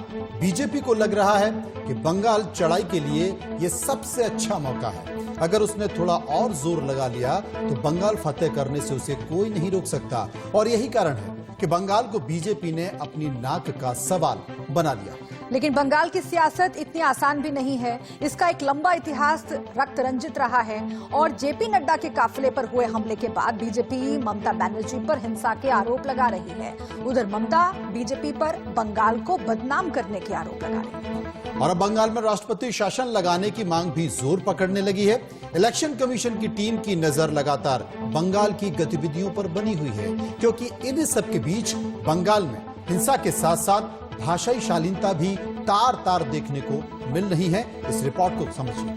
Speaker 1: बीजेपी को लग रहा है कि बंगाल चढ़ाई के लिए यह सबसे अच्छा मौका है। अगर उसने थोड़ा और जोर लगा लिया तो बंगाल फतेह करने से उसे कोई नहीं रोक सकता। और यही कारण है कि बंगाल को बीजेपी ने अपनी नाक का सवाल बना लिया।
Speaker 2: लेकिन बंगाल की सियासत इतनी आसान भी नहीं है। इसका एक लंबा इतिहास रक्त रंजित रहा है और जेपी नड्डा के काफिले पर हुए हमले के बाद बीजेपी ममता बनर्जी पर हिंसा के आरोप लगा रही है। उधर ममता बीजेपी पर बंगाल को बदनाम करने के आरोप लगा रही है।
Speaker 1: और अब बंगाल में राष्ट्रपति शासन लगाने की मांग भी जोर पकड़ने लगी है। इलेक्शन कमीशन की टीम की नजर लगातार बंगाल की गतिविधियों पर बनी हुई है, क्योंकि इन सब के बीच बंगाल में हिंसा के साथ साथ भाषाई शालीनता भी तार तार देखने को मिल रही है। इस रिपोर्ट को समझिए।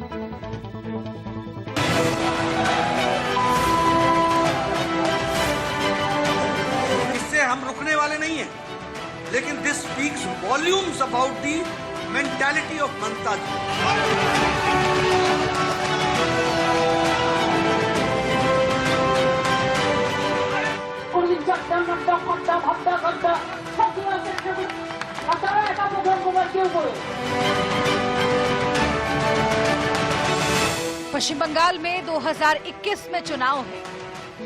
Speaker 18: इससे हम रुकने वाले नहीं हैं, लेकिन this speaks volumes about the mentality of Mamata ji.
Speaker 2: Paschim Bengal में 2021 में चुनाव है,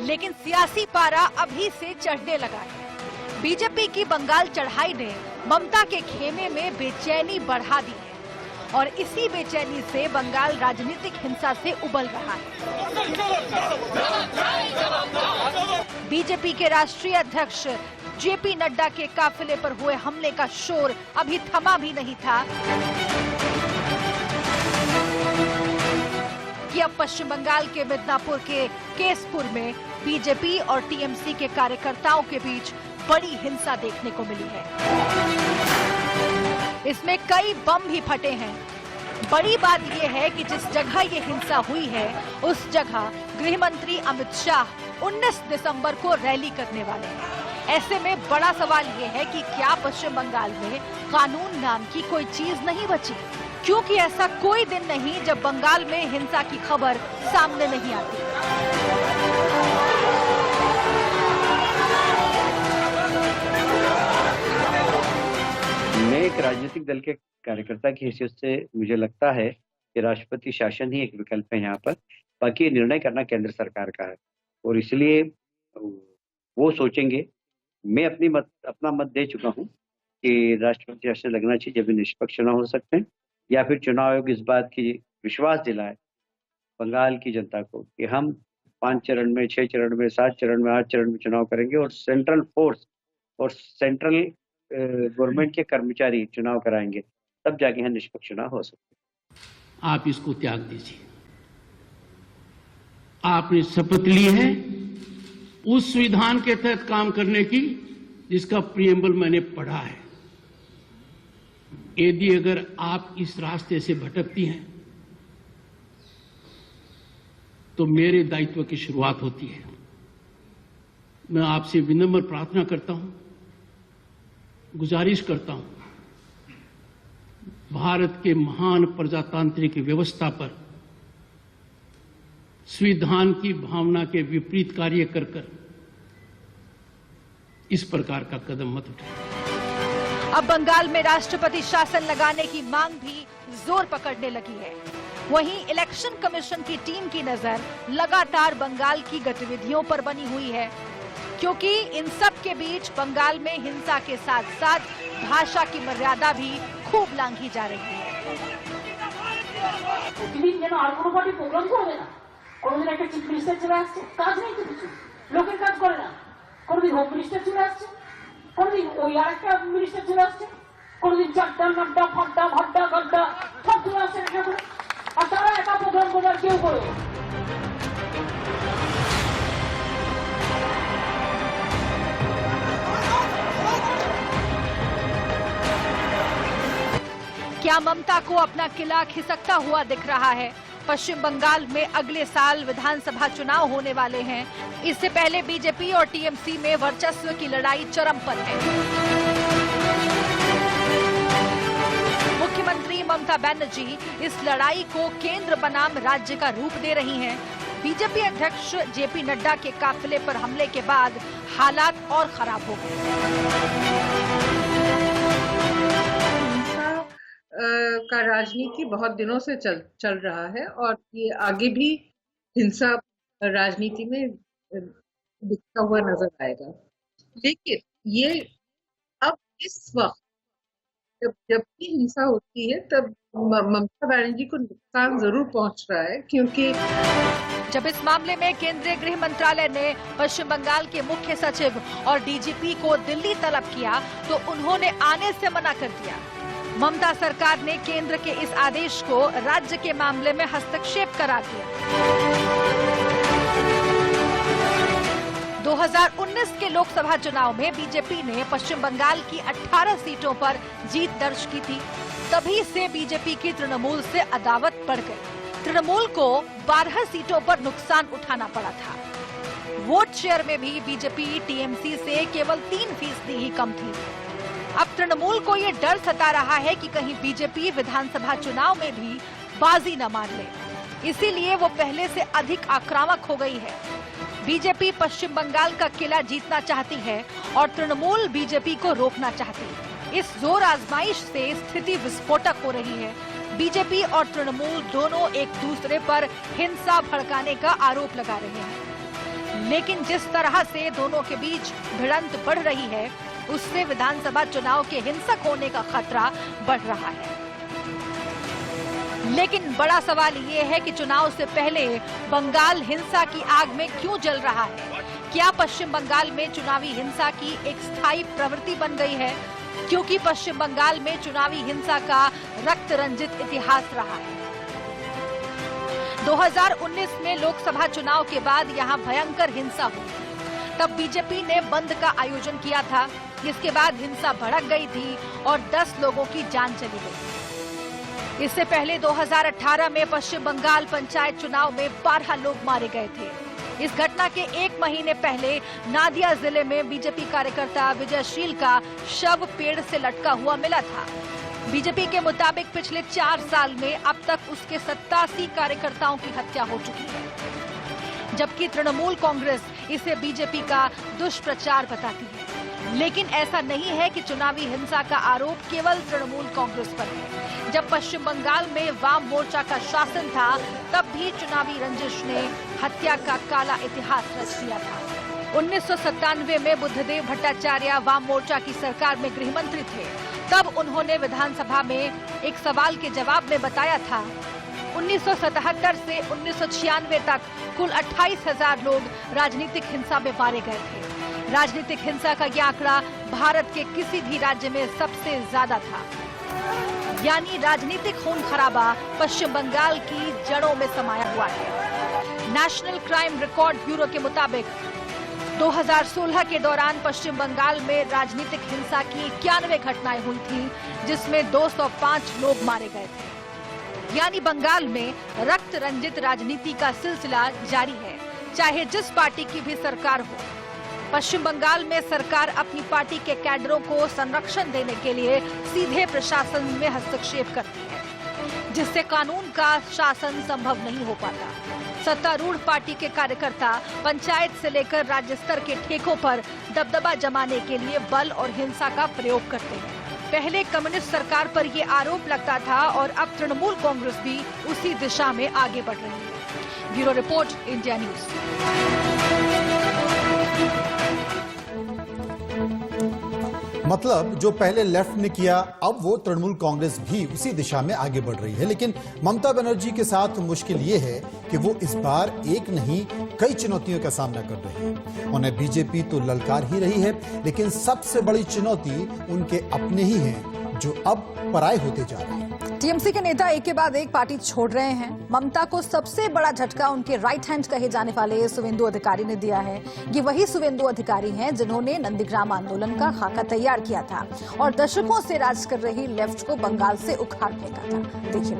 Speaker 2: लेकिन सियासी पारा अभी से चढ़ने लगा है। बीजेपी की बंगाल चढ़ाई ने ममता के खेमे में बेचैनी बढ़ा दी है और इसी बेचैनी से बंगाल राजनीतिक हिंसा से उबल रहा है। बीजेपी के राष्ट्रीय अध्यक्ष जेपी नड्डा के काफिले पर हुए हमले का शोर अभी थमा भी नहीं था कि अब पश्चिम बंगाल के मिदनापुर के केसपुर में बीजेपी और टीएमसी के कार्यकर्ताओं के बीच बड़ी हिंसा देखने को मिली है। इसमें कई बम भी फटे हैं। बड़ी बात यह है कि जिस जगह ये हिंसा हुई है उस जगह गृह मंत्री अमित शाह 19 दिसंबर को रैली करने वाले हैं। ऐसे में बड़ा सवाल ये है कि क्या पश्चिम बंगाल में कानून नाम की कोई चीज नहीं बची, क्योंकि ऐसा कोई दिन नहीं जब बंगाल में हिंसा की खबर सामने नहीं आती।
Speaker 19: मैं एक राजनीतिक दल के कार्यकर्ता की हैसियत से मुझे लगता है कि राष्ट्रपति शासन ही एक विकल्प है यहाँ पर। बाकी निर्णय करना केंद्र सरकार का है और इसलिए वो सोचेंगे। मैं अपना मत दे चुका हूँ कि राष्ट्रपति शासन लगना चाहिए जब भी निष्पक्ष चुनाव हो सकते हैं, या फिर चुनाव आयोग इस बात की विश्वास दिलाए बंगाल की जनता को कि हम 5 चरण में, 6 चरण में, 7 चरण में, 8 चरण में चुनाव करेंगे और सेंट्रल फोर्स और सेंट्रल गवर्नमेंट के कर्मचारी चुनाव कराएंगे, तब जाके यहाँ निष्पक्ष चुनाव हो सकते हैं।
Speaker 12: आप इसको त्याग दीजिए। आपने शपथ ली है उस संविधान के तहत काम करने की जिसका प्रीएम्बल मैंने पढ़ा है। यदि अगर आप इस रास्ते से भटकती हैं तो मेरे दायित्व की शुरुआत होती है। मैं आपसे विनम्र प्रार्थना करता हूं, गुजारिश करता हूं, भारत के महान प्रजातांत्रिक व्यवस्था पर संविधान की भावना के विपरीत कार्य कर इस प्रकार का कदम मत उठाएं।
Speaker 2: अब बंगाल में राष्ट्रपति शासन लगाने की मांग भी जोर पकड़ने लगी है। वहीं इलेक्शन कमीशन की टीम की नजर लगातार बंगाल की गतिविधियों पर बनी हुई है, क्योंकि इन सब के बीच बंगाल में हिंसा के साथ साथ भाषा की मर्यादा भी खूब लांघी जा रही है।
Speaker 20: কোনদিন একটা চিফ মিনিস্টার চলে আসছে, কাজ নেই তো কিছু, লোকের কাজ করে না। কোনদিন হোম মিনিস্টার চলে আসছে, কোনদিন ওই আর একটা মিনিস্টার চলে আসছে, কোনদিন চারটা নাড্ডা ফাড্ডা ভাড্ডা গাড্ডা সব চলে আসছে একটা করে, আর তারা একা প্রোগ্রাম করে আর কেউ করে।
Speaker 2: क्या ममता को अपना किला खिसकता हुआ दिख रहा है? पश्चिम बंगाल में अगले साल विधानसभा चुनाव होने वाले हैं। इससे पहले बीजेपी और टीएमसी में वर्चस्व की लड़ाई चरम पर है। मुख्यमंत्री ममता बनर्जी इस लड़ाई को केंद्र बनाम राज्य का रूप दे रही हैं। बीजेपी अध्यक्ष जेपी नड्डा के काफिले पर हमले के बाद हालात और खराब हो गए।
Speaker 21: का राजनीति बहुत दिनों से चल रहा है और ये आगे भी हिंसा राजनीति में दिखता हुआ नजर आएगा। लेकिन ये अब इस वक्त जब भी हिंसा होती है तब ममता बनर्जी को नुकसान जरूर पहुंच रहा है, क्योंकि
Speaker 2: जब इस मामले में केंद्रीय गृह मंत्रालय ने पश्चिम बंगाल के मुख्य सचिव और डीजीपी को दिल्ली तलब किया तो उन्होंने आने से मना कर दिया। ममता सरकार ने केंद्र के इस आदेश को राज्य के मामले में हस्तक्षेप करार दिया। 2019 के लोकसभा चुनाव में बीजेपी ने पश्चिम बंगाल की 18 सीटों पर जीत दर्ज की थी। तभी से बीजेपी की तृणमूल से अदावत बढ़ गई। तृणमूल को 12 सीटों पर नुकसान उठाना पड़ा था। वोट शेयर में भी बीजेपी टीएमसी से केवल 3% ही कम थी। अब तृणमूल को ये डर सता रहा है कि कहीं बीजेपी विधानसभा चुनाव में भी बाजी न मार ले। इसीलिए वो पहले से अधिक आक्रामक हो गई है। बीजेपी पश्चिम बंगाल का किला जीतना चाहती है और तृणमूल बीजेपी को रोकना चाहती है। इस जोर आजमाइश से स्थिति विस्फोटक हो रही है। बीजेपी और तृणमूल दोनों एक दूसरे पर हिंसा भड़काने का आरोप लगा रहे हैं। लेकिन जिस तरह से दोनों के बीच भिड़ंत बढ़ रही है, उससे विधानसभा चुनाव के हिंसक होने का खतरा बढ़ रहा है। लेकिन बड़ा सवाल ये है कि चुनाव से पहले बंगाल हिंसा की आग में क्यों जल रहा है? क्या पश्चिम बंगाल में चुनावी हिंसा की एक स्थायी प्रवृत्ति बन गई है? क्योंकि पश्चिम बंगाल में चुनावी हिंसा का रक्त रंजित इतिहास रहा है। 2019 में लोकसभा चुनाव के बाद यहाँ भयंकर हिंसा हुई। तब बीजेपी ने बंद का आयोजन किया था। इसके बाद हिंसा भड़क गई थी और 10 लोगों की जान चली गई। इससे पहले 2018 में पश्चिम बंगाल पंचायत चुनाव में 12 लोग मारे गए थे। इस घटना के 1 महीने पहले नादिया जिले में बीजेपी कार्यकर्ता विजयशील का शव पेड़ से लटका हुआ मिला था। बीजेपी के मुताबिक पिछले 4 साल में अब तक उसके 87 कार्यकर्ताओं की हत्या हो चुकी है, जबकि तृणमूल कांग्रेस इसे बीजेपी का दुष्प्रचार बताती है। लेकिन ऐसा नहीं है कि चुनावी हिंसा का आरोप केवल तृणमूल कांग्रेस पर है। जब पश्चिम बंगाल में वाम मोर्चा का शासन था, तब भी चुनावी रंजिश ने हत्या का काला इतिहास रच दिया था। 1997 में बुद्धदेव भट्टाचार्य वाम मोर्चा की सरकार में गृह मंत्री थे। तब उन्होंने विधानसभा में एक सवाल के जवाब में बताया था 1977 से 1996 तक कुल 28,000 लोग राजनीतिक हिंसा में मारे गए थे। राजनीतिक हिंसा का यह आंकड़ा भारत के किसी भी राज्य में सबसे ज्यादा था। यानी राजनीतिक खून खराबा पश्चिम बंगाल की जड़ों में समाया हुआ है। नेशनल क्राइम रिकॉर्ड ब्यूरो के मुताबिक 2016 के दौरान पश्चिम बंगाल में राजनीतिक हिंसा की 91 घटनाएं हुई थी, जिसमें 205 लोग मारे गए थे। यानी बंगाल में रक्त रंजित राजनीति का सिलसिला जारी है, चाहे जिस पार्टी की भी सरकार हो। पश्चिम बंगाल में सरकार अपनी पार्टी के कैडरों को संरक्षण देने के लिए सीधे प्रशासन में हस्तक्षेप करती है, जिससे कानून का शासन संभव नहीं हो पाता। सत्तारूढ़ पार्टी के कार्यकर्ता पंचायत से लेकर राज्य स्तर के ठेकों पर दबदबा जमाने के लिए बल और हिंसा का प्रयोग करते हैं। पहले कम्युनिस्ट सरकार पर ये आरोप लगता था और अब तृणमूल कांग्रेस भी उसी दिशा में आगे बढ़ रही है। Bureau report, India news.
Speaker 1: मतलब जो पहले लेफ्ट ने किया, अब वो तृणमूल कांग्रेस भी उसी दिशा में आगे बढ़ रही है। लेकिन ममता बनर्जी के साथ मुश्किल ये है कि वो इस बार एक नहीं कई चुनौतियों का सामना कर रहे हैं। उन्हें बीजेपी तो ललकार ही रही है, लेकिन सबसे बड़ी चुनौती उनके अपने ही हैं, जो अब पराये होते जा रहे हैं।
Speaker 2: टीएमसी के नेता एक के बाद एक पार्टी छोड़ रहे हैं। ममता को सबसे बड़ा झटका उनके राइट हैंड कहे जाने वाले शुवेंदु अधिकारी ने दिया है। ये वही शुवेंदु अधिकारी हैं जिन्होंने नंदीग्राम आंदोलन का खाका तैयार किया था और दशकों से राज कर रही लेफ्ट को बंगाल से उखाड़ फेंका था। देखिए।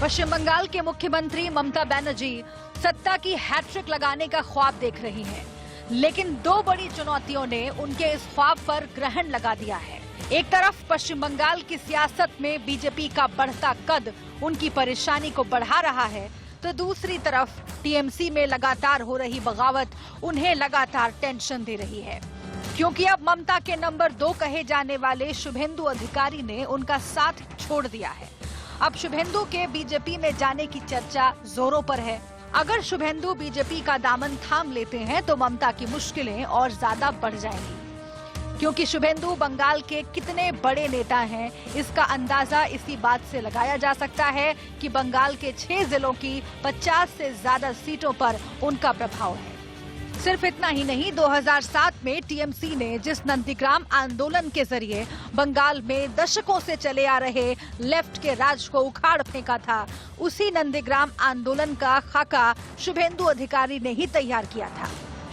Speaker 2: पश्चिम बंगाल के मुख्यमंत्री ममता बनर्जी सत्ता की हैट्रिक लगाने का ख्वाब देख रही हैं, लेकिन दो बड़ी चुनौतियों ने उनके इस ख्वाब पर ग्रहण लगा दिया है। एक तरफ पश्चिम बंगाल की सियासत में बीजेपी का बढ़ता कद उनकी परेशानी को बढ़ा रहा है, तो दूसरी तरफ टीएमसी में लगातार हो रही बगावत उन्हें लगातार टेंशन दे रही है, क्योंकि अब ममता के नंबर 2 कहे जाने वाले शुभेंदु अधिकारी ने उनका साथ छोड़ दिया है। अब शुभेंदु के बीजेपी में जाने की चर्चा जोरों पर है। अगर शुभेंदु बीजेपी का दामन थाम लेते हैं तो ममता की मुश्किलें और ज्यादा बढ़ जाएंगी, क्योंकि शुभेंदु बंगाल के कितने बड़े नेता हैं इसका अंदाजा इसी बात से लगाया जा सकता है कि बंगाल के 6 जिलों की 50 से ज्यादा सीटों पर उनका प्रभाव है। सिर्फ इतना ही नहीं, 2007 में टीएमसी ने जिस नंदीग्राम आंदोलन के जरिए बंगाल में दशकों से चले आ रहे लेफ्ट के राज को उखाड़ फेंका था, उसी नंदीग्राम आंदोलन का खाका शुभेंदु अधिकारी ने ही तैयार किया था।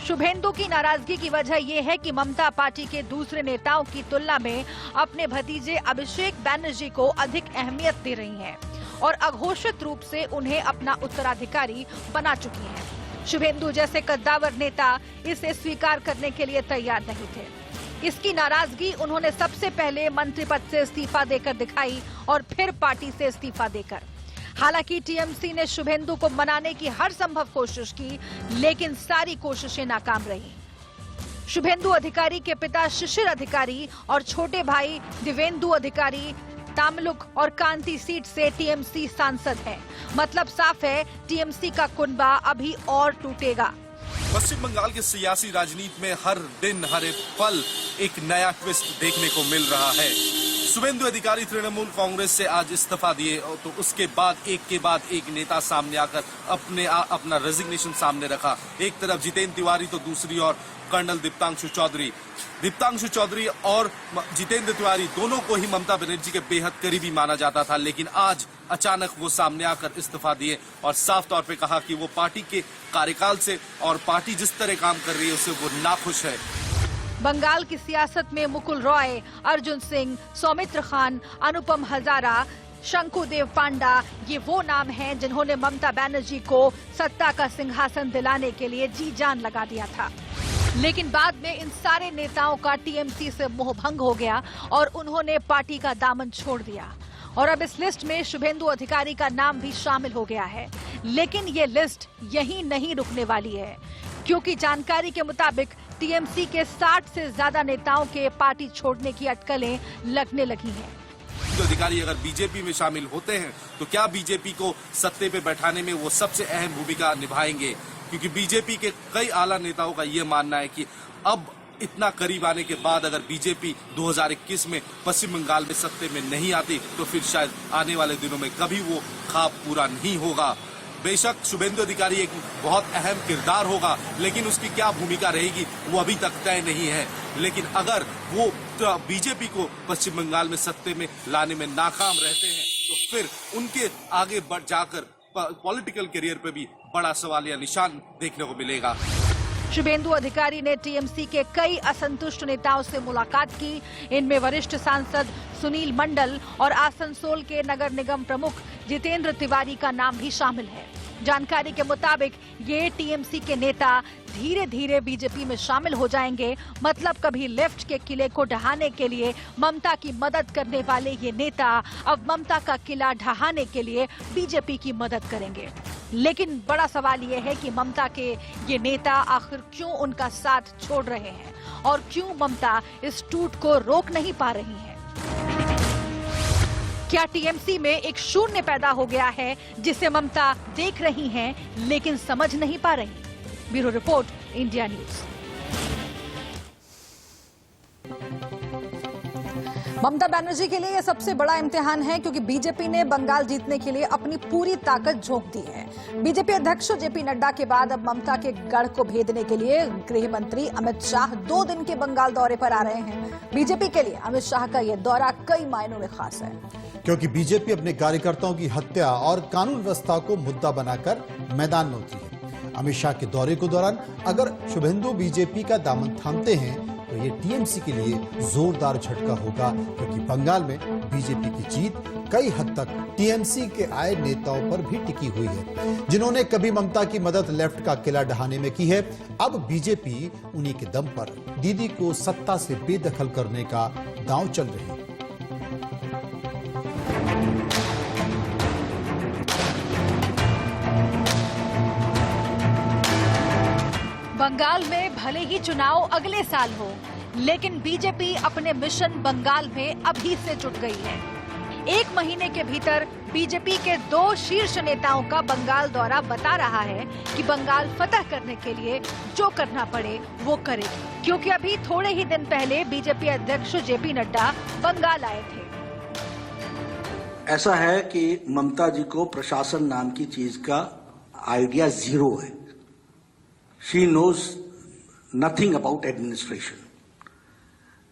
Speaker 2: शुभेंदु की नाराजगी की वजह यह है कि ममता पार्टी के दूसरे नेताओं की तुलना में अपने भतीजे अभिषेक बनर्जी को अधिक अहमियत दे रही हैं और अघोषित रूप से उन्हें अपना उत्तराधिकारी बना चुकी हैं। शुभेंदु जैसे कद्दावर नेता इसे स्वीकार करने के लिए तैयार नहीं थे। इसकी नाराजगी उन्होंने सबसे पहले मंत्री पद से इस्तीफा देकर दिखाई और फिर पार्टी से इस्तीफा देकर। हालांकि टीएमसी ने शुभेंदु को मनाने की हर संभव कोशिश की, लेकिन सारी कोशिशें नाकाम रही। शुभेंदु अधिकारी के पिता शिशिर अधिकारी और छोटे भाई दिवेंदु अधिकारी तामलुक और कांति सीट से टीएमसी सांसद हैं। मतलब साफ है, टीएमसी का कुनबा अभी और टूटेगा।
Speaker 4: पश्चिम बंगाल के सियासी राजनीति में हर दिन हर एक पल एक नया ट्विस्ट देखने को मिल रहा है। शुभेंदु अधिकारी तृणमूल कांग्रेस से आज इस्तीफा दिए तो उसके बाद एक नेता सामने आकर अपना रेजिग्नेशन सामने रखा। एक तरफ जितेंद्र तिवारी तो दूसरी ओर कर्नल दीप्तांशु चौधरी और जितेंद्र तिवारी दोनों को ही ममता बनर्जी के बेहद करीबी माना जाता था, लेकिन आज अचानक वो सामने आकर इस्तीफा दिए और साफ तौर पे कहा कि वो पार्टी के कार्यकाल से और पार्टी जिस तरह काम कर रही है उससे वो नाखुश है।
Speaker 2: बंगाल की सियासत में मुकुल रॉय, अर्जुन सिंह, सौमित्र खान, अनुपम हजारा, शंकुदेव पांडा, ये वो नाम हैं जिन्होंने ममता बनर्जी को सत्ता का सिंहासन दिलाने के लिए जी जान लगा दिया था। लेकिन बाद में इन सारे नेताओं का टीएमसी से मोहभंग हो गया और उन्होंने पार्टी का दामन छोड़ दिया और अब इस लिस्ट में शुभेंदु अधिकारी का नाम भी शामिल हो गया है। लेकिन ये लिस्ट यहीं नहीं रुकने वाली है, क्योंकि जानकारी के मुताबिक टीएमसी के 60 से ज्यादा नेताओं के पार्टी छोड़ने की अटकलें लगने लगी हैं।
Speaker 4: अधिकारी अगर बीजेपी में शामिल होते हैं तो क्या बीजेपी को सत्ते पे बैठाने में वो सबसे अहम भूमिका निभाएंगे, क्योंकि बीजेपी के कई आला नेताओं का ये मानना है कि अब इतना करीब आने के बाद अगर बीजेपी 2021 में पश्चिम बंगाल में सत्ते में नहीं आती तो फिर शायद आने वाले दिनों में कभी वो ख्वाब पूरा नहीं होगा। बेशक शुभेंदु अधिकारी एक बहुत अहम किरदार होगा, लेकिन उसकी क्या भूमिका रहेगी वो अभी तक तय नहीं है। लेकिन अगर वो बीजेपी को पश्चिम बंगाल में सत्ते में लाने में नाकाम रहते हैं तो फिर उनके आगे बढ़ जाकर पॉलिटिकल करियर पे भी बड़ा सवालिया निशान देखने को मिलेगा।
Speaker 2: शुभेंदु अधिकारी ने टीएमसी के कई असंतुष्ट नेताओं से मुलाकात की। इनमें वरिष्ठ सांसद सुनील मंडल और आसनसोल के नगर निगम प्रमुख जितेंद्र तिवारी का नाम भी शामिल है। जानकारी के मुताबिक ये टीएमसी के नेता धीरे धीरे बीजेपी में शामिल हो जाएंगे। मतलब कभी लेफ्ट के किले को ढहाने के लिए ममता की मदद करने वाले ये नेता अब ममता का किला ढहाने के लिए बीजेपी की मदद करेंगे। लेकिन बड़ा सवाल ये है कि ममता के ये नेता आखिर क्यों उनका साथ छोड़ रहे हैं और क्यों ममता इस टूट को रोक नहीं पा रही है। क्या टीएमसी में एक शून्य पैदा हो गया है जिसे ममता देख रही हैं लेकिन समझ नहीं पा रही? Bureau report, India news. Mamata Banerjee के लिए यह सबसे बड़ा इम्तिहान है, क्योंकि बीजेपी ने बंगाल जीतने के लिए अपनी पूरी ताकत झोंक दी है। बीजेपी अध्यक्ष जेपी नड्डा के बाद अब ममता के गढ़ को भेदने के लिए गृह मंत्री अमित शाह 2 दिन के बंगाल दौरे पर आ रहे हैं। बीजेपी के लिए अमित शाह का यह दौरा कई मायनों में खास है,
Speaker 1: क्योंकि बीजेपी अपने कार्यकर्ताओं की हत्या और कानून व्यवस्था को मुद्दा बनाकर मैदान में उतरी है। अमित शाह के दौरे के दौरान अगर शुभेंदु बीजेपी का दामन थामते हैं तो ये टीएमसी के लिए जोरदार झटका होगा, क्योंकि बंगाल में बीजेपी की जीत कई हद तक टीएमसी के आए नेताओं पर भी टिकी हुई है, जिन्होंने कभी ममता की मदद लेफ्ट का किला ढहाने में की है। अब बीजेपी उन्हीं के दम पर दीदी को सत्ता से बेदखल करने का दांव चल रही है।
Speaker 2: बंगाल में भले ही चुनाव अगले साल हो, लेकिन बीजेपी अपने मिशन बंगाल में अभी से जुट गई है। 1 महीने के भीतर बीजेपी के 2 शीर्ष नेताओं का बंगाल दौरा बता रहा है कि बंगाल फतह करने के लिए जो करना पड़े वो करेगी, क्योंकि अभी थोड़े ही दिन पहले बीजेपी अध्यक्ष जेपी नड्डा बंगाल आए थे।
Speaker 18: ऐसा है कि ममता जी को प्रशासन नाम की चीज का आइडिया जीरो है। She knows nothing about administration.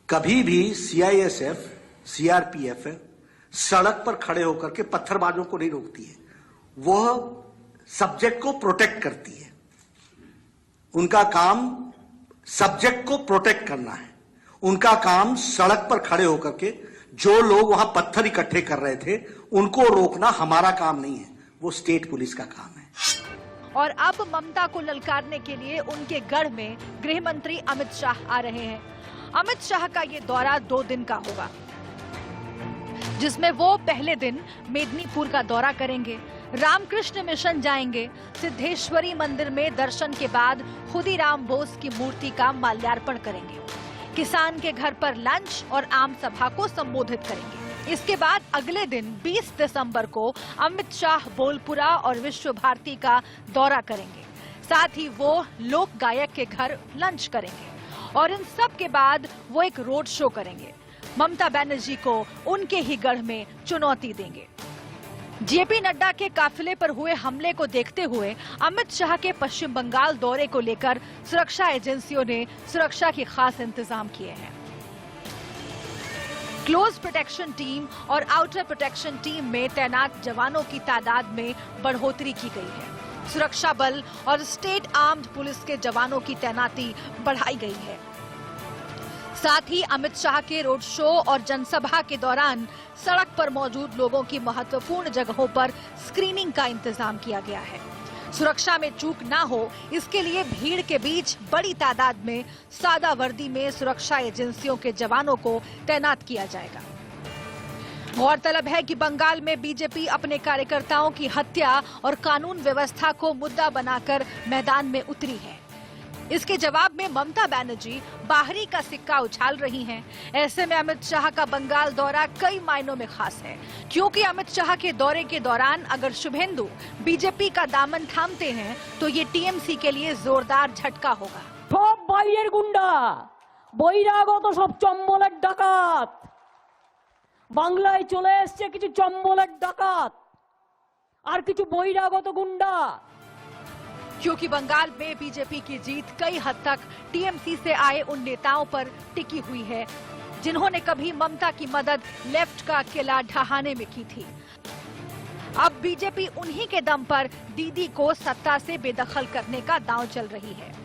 Speaker 18: कभी भी सीआईएसएफ, सीआरपीएफ सड़क पर खड़े होकर के पत्थरबाजों को नहीं रोकती है, वह सब्जेक्ट को प्रोटेक्ट करती है। उनका काम सब्जेक्ट को प्रोटेक्ट करना है। उनका काम सड़क पर खड़े होकर के जो लोग वहां पत्थर इकट्ठे कर रहे थे उनको रोकना हमारा काम नहीं है, वो स्टेट पुलिस का काम है।
Speaker 2: और अब ममता को ललकारने के लिए उनके गढ़ में गृह मंत्री अमित शाह आ रहे हैं। अमित शाह का ये दौरा 2 दिन का होगा, जिसमें वो पहले दिन मेदिनीपुर का दौरा करेंगे, रामकृष्ण मिशन जाएंगे, सिद्धेश्वरी मंदिर में दर्शन के बाद खुदीराम बोस की मूर्ति का माल्यार्पण करेंगे, किसान के घर पर लंच और आम सभा को संबोधित करेंगे। इसके बाद अगले दिन 20 दिसंबर को अमित शाह बोलपुरा और विश्व भारती का दौरा करेंगे। साथ ही वो लोक गायक के घर लंच करेंगे और इन सब के बाद वो एक रोड शो करेंगे। ममता बनर्जी को उनके ही गढ़ में चुनौती देंगे। जेपी नड्डा के काफिले पर हुए हमले को देखते हुए अमित शाह के पश्चिम बंगाल दौरे को लेकर सुरक्षा एजेंसियों ने सुरक्षा के खास इंतजाम किए हैं। क्लोज प्रोटेक्शन टीम और आउटर प्रोटेक्शन टीम में तैनात जवानों की तादाद में बढ़ोतरी की गई है। सुरक्षा बल और स्टेट आर्म्ड पुलिस के जवानों की तैनाती बढ़ाई गई है। साथ ही अमित शाह के रोड शो और जनसभा के दौरान सड़क पर मौजूद लोगों की महत्वपूर्ण जगहों पर स्क्रीनिंग का इंतजाम किया गया है। सुरक्षा में चूक ना हो, इसके लिए भीड़ के बीच बड़ी तादाद में सादा वर्दी में सुरक्षा एजेंसियों के जवानों को तैनात किया जाएगा। गौरतलब है कि बंगाल में बीजेपी अपने कार्यकर्ताओं की हत्या और कानून व्यवस्था को मुद्दा बनाकर मैदान में उतरी है। इसके जवाब में ममता बनर्जी बाहरी का सिक्का उछाल रही हैं। ऐसे में अमित शाह का बंगाल दौरा कई मायनों में खास है, क्योंकि अमित शाह के दौरे के दौरान अगर शुभेंदु बीजेपी का दामन थामते हैं तो ये टीएमसी के लिए जोरदार झटका होगा।
Speaker 20: सब बाइरेर गुंडा बहिरागत सब चम्बलेर डाकात बांगलाय चले एसेছে কিছু চম্বলের ডাকাত আর কিছু বহিরাগত गुंडा।
Speaker 2: क्योंकि बंगाल में बीजेपी की जीत कई हद तक टीएमसी से आए उन नेताओं पर टिकी हुई है, जिन्होंने कभी ममता की मदद लेफ्ट का किला ढहाने में की थी। अब बीजेपी उन्हीं के दम पर दीदी को सत्ता से बेदखल करने का दांव चल रही है।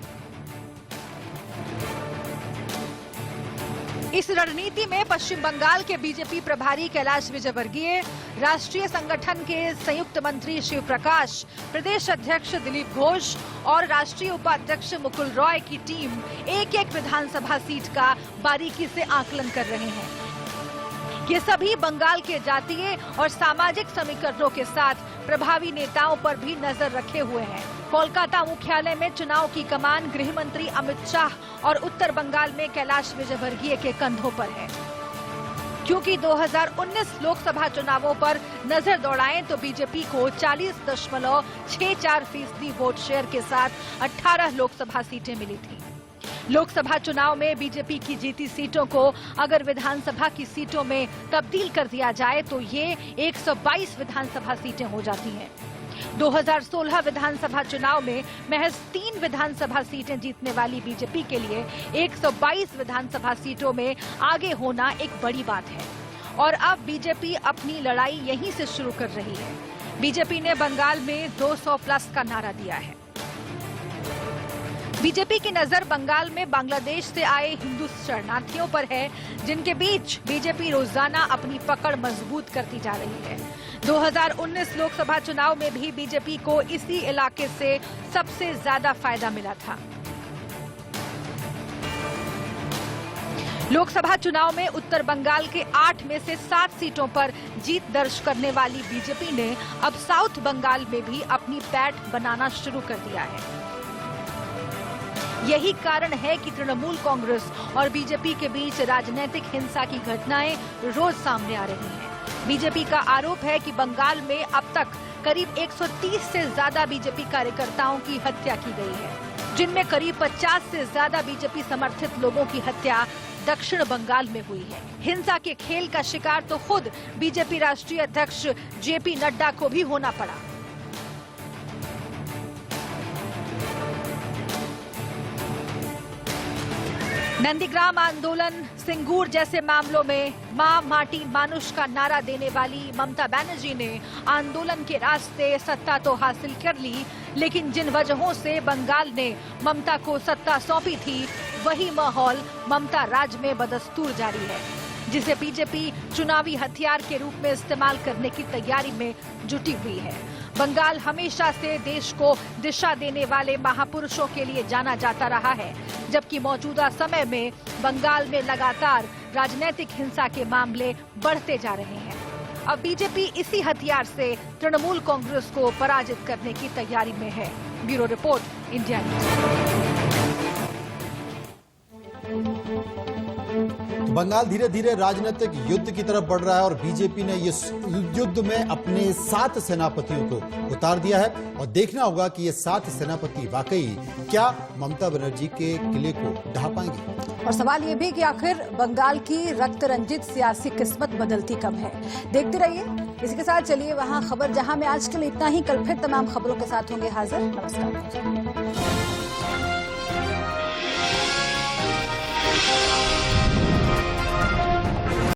Speaker 2: इस रणनीति में पश्चिम बंगाल के बीजेपी प्रभारी कैलाश विजयवर्गीय, राष्ट्रीय संगठन के संयुक्त मंत्री शिव प्रकाश, प्रदेश अध्यक्ष दिलीप घोष और राष्ट्रीय उपाध्यक्ष मुकुल रॉय की टीम एक-एक विधानसभा सीट का बारीकी से आकलन कर रहे हैं। ये सभी बंगाल के जातीय और सामाजिक समीकरणों के साथ प्रभावी नेताओं पर भी नजर रखे हुए हैं। कोलकाता मुख्यालय में चुनाव की कमान गृह मंत्री अमित शाह और उत्तर बंगाल में कैलाश विजयवर्गीय के कंधों पर है। क्योंकि 2019 लोकसभा चुनावों पर नजर दौड़ाएं तो बीजेपी को 40.64% वोट शेयर के साथ 18 लोकसभा सीटें मिली थी। लोकसभा चुनाव में बीजेपी की जीती सीटों को अगर विधानसभा की सीटों में तब्दील कर दिया जाए तो ये 122 विधानसभा सीटें हो जाती हैं। 2016 विधानसभा चुनाव में महज 3 विधानसभा सीटें जीतने वाली बीजेपी के लिए 122 विधानसभा सीटों में आगे होना एक बड़ी बात है। और अब बीजेपी अपनी लड़ाई यहीं से शुरू कर रही है। बीजेपी ने बंगाल में 200 प्लस का नारा दिया है। बीजेपी की नजर बंगाल में बांग्लादेश से आए हिंदू शरणार्थियों पर है, जिनके बीच बीजेपी रोजाना अपनी पकड़ मजबूत करती जा रही है। 2019 लोकसभा चुनाव में भी बीजेपी को इसी इलाके से सबसे ज्यादा फायदा मिला था। लोकसभा चुनाव में उत्तर बंगाल के 8 में से 7 सीटों पर जीत दर्ज करने वाली बीजेपी ने अब साउथ बंगाल में भी अपनी पैठ बनाना शुरू कर दिया है। यही कारण है कि तृणमूल कांग्रेस और बीजेपी के बीच राजनीतिक हिंसा की घटनाएं रोज सामने आ रही हैं। बीजेपी का आरोप है कि बंगाल में अब तक करीब 130 से ज्यादा बीजेपी कार्यकर्ताओं की हत्या की गई है, जिनमें करीब 50 से ज्यादा बीजेपी समर्थित लोगों की हत्या दक्षिण बंगाल में हुई है। हिंसा के खेल का शिकार तो खुद बीजेपी राष्ट्रीय अध्यक्ष जेपी नड्डा को भी होना पड़ा। नंदीग्राम आंदोलन, सिंगूर जैसे मामलों में मां माटी मानुष का नारा देने वाली ममता बनर्जी ने आंदोलन के रास्ते सत्ता तो हासिल कर ली, लेकिन जिन वजहों से बंगाल ने ममता को सत्ता सौंपी थी, वही माहौल ममता राज में बदस्तूर जारी है, जिसे बीजेपी चुनावी हथियार के रूप में इस्तेमाल करने की तैयारी में जुटी हुई है। बंगाल हमेशा से देश को दिशा देने वाले महापुरुषों के लिए जाना जाता रहा है, जबकि मौजूदा समय में बंगाल में लगातार राजनीतिक हिंसा के मामले बढ़ते जा रहे हैं। अब बीजेपी इसी हथियार से तृणमूल कांग्रेस को पराजित करने की तैयारी में है। Bureau report, India news.
Speaker 1: Bengal धीरे धीरे राजनीतिक युद्ध की तरफ बढ़ रहा है और बीजेपी ने इस युद्ध में अपने 7 सेनापतियों को उतार दिया है और देखना होगा कि ये 7 सेनापति वाकई क्या ममता बनर्जी के किले को ढहा पाएंगे।
Speaker 2: और सवाल ये भी कि आखिर बंगाल की रक्त रंजित सियासी किस्मत बदलती कब है। देखते रहिए। इसी के साथ चलिए वहां खबर जहां में आज के लिए इतना ही। कल फिर तमाम खबरों के साथ होंगे हाजिर। नमस्कार।